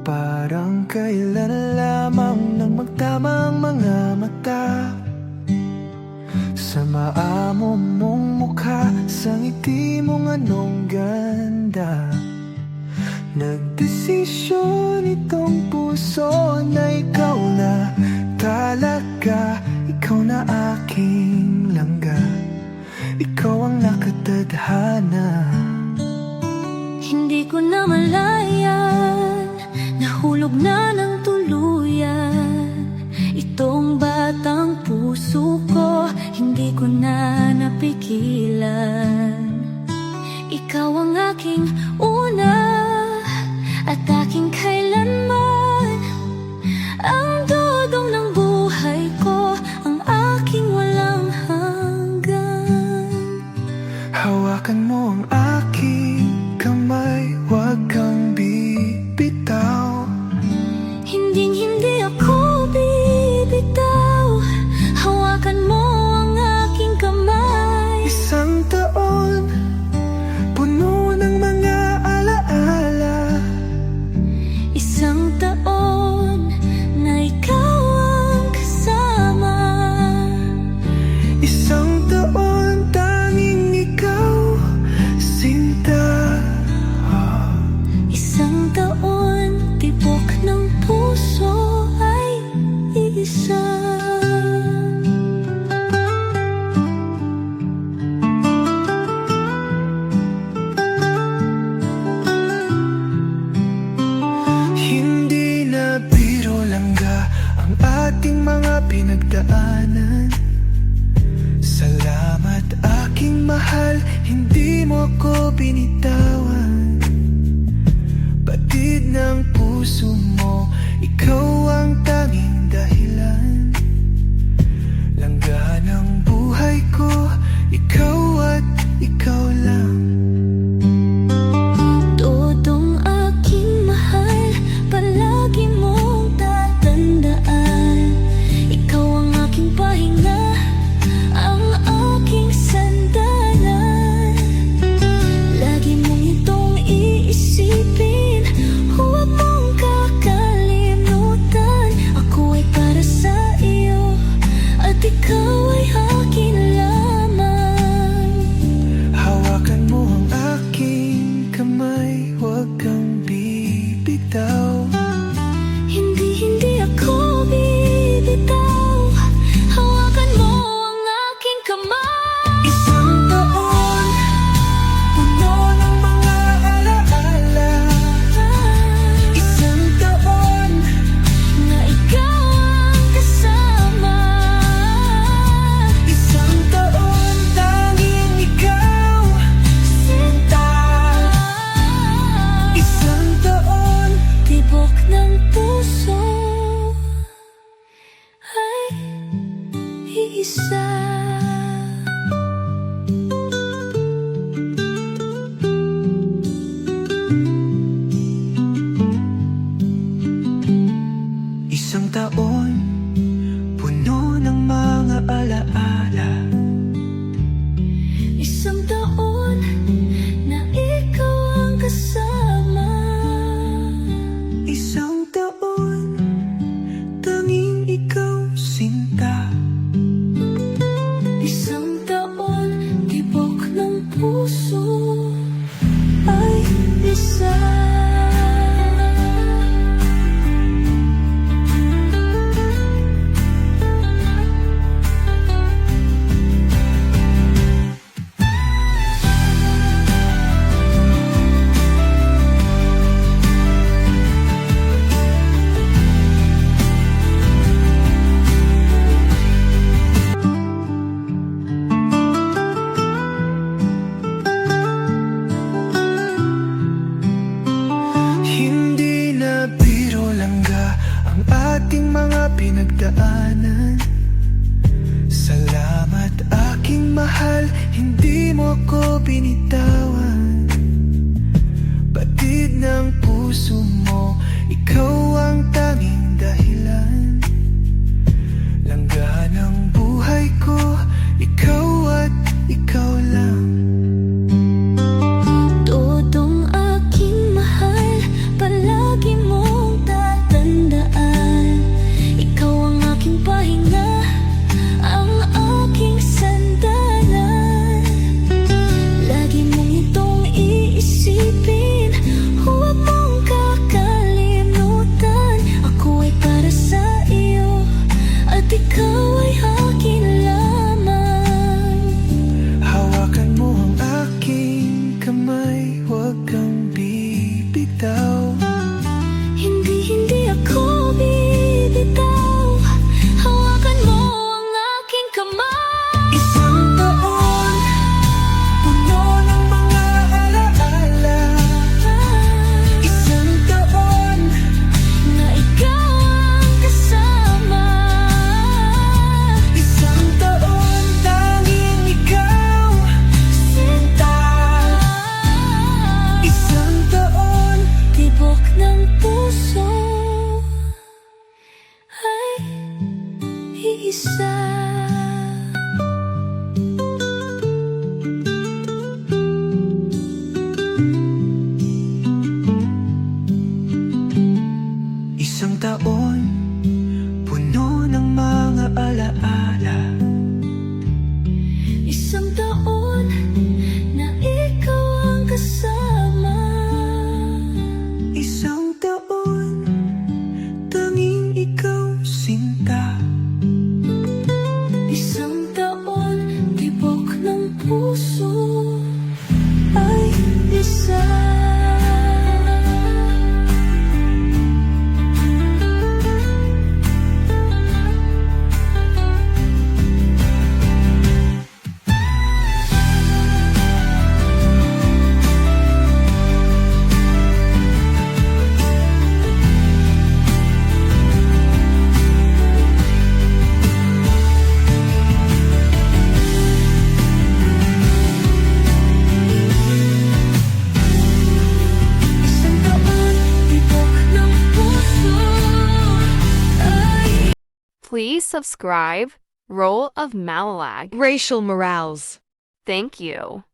Parang kailan lamang nang magtamang mga mata sa maamo mong mukha, sa ngiti mong anong ganda. Nagdesisyon itong puso na ikaw na talaga, ikaw na aking langga, ikaw ang nakatadhana. Hindi ko na malayan, nahulog na ng tuluyan itong batang puso ko, hindi ko na napigilan. Ikaw ang aking una at aking kailanman, ang dudong ng buhay ko, ang aking walang hanggan. Hawakan mo ang aking kamay, huwag kang bibitaw. Hinding-hindi ako bibitaw, hawakan mo ang aking kamay. Isang taon, puno ng mga alaala. Isang taon na ikaw ang kasama. Isang taon, tanging ikaw, sinta. Isang taon, tibok ng puso ay isa. Hindi na biro langga ang ating mga pinagdaanan. Salamat aking mahal, hindi mo ko binitawan. Batid ng puso mo, ikaw ang tanging dahilan. Langga ng buhay ko, ikaw at ikaw lang. Todong aking mahal, palagi mong tatandaan, ikaw ang aking pahinga, ang aking sandalan. Lagi mong itong iisipin, huwag mong kakalimutan. Ako ay para sa iyo at ikaw ay akin lamang. Hawakan mo ang aking kamay, huwag kang bibitaw. Hindi ako bibitaw, hawakan mo ang aking kamay. Isang taon, puno ng mga alaala. Isang taon, Na ikaw ang kasama. isang taon, tanging ikaw, Sinta. isang taon. Tibok ng puso ay isa. Isang taon, puno ng mga alaala. Isang taon na ikaw ang kasama. Isang taon, tanging ikaw, sinta. mahal, hindi mo ko binitawan. Batid ng puso mo, ikaw ang tanging dahilan. Langga ng buhay ko, ikaw at ikaw lang. Todong aking mahal, palagi mong tatandaan. Ikaw ang aking pahinga, ang aking sandalan. Lagi mong itong iisipin, huwag mong kakalimutan. Ako ay para sa iyo, at ikaw ay akin lamang. Hawakan mo ang aking kamay, huwag kang bibitaw. Hindi ako bibitaw. Hawakan mo ang aking kamay. Isang taon, puno ng mga alaala. Isang taon, Na ikaw ang kasama. isang taon, tanging ikaw, sinta. Isang taon, Tibok ng puso ay iisa. isang taon, puno ng mga alaala. Isang taon na ikaw ang kasama. Isang taon, tanging ikaw, sinta. Isang taon, tibok ng puso ay isa. Isang taon, tibok ng puso ay Please subscribe Role of Malalag. Racial Morales. Thank you.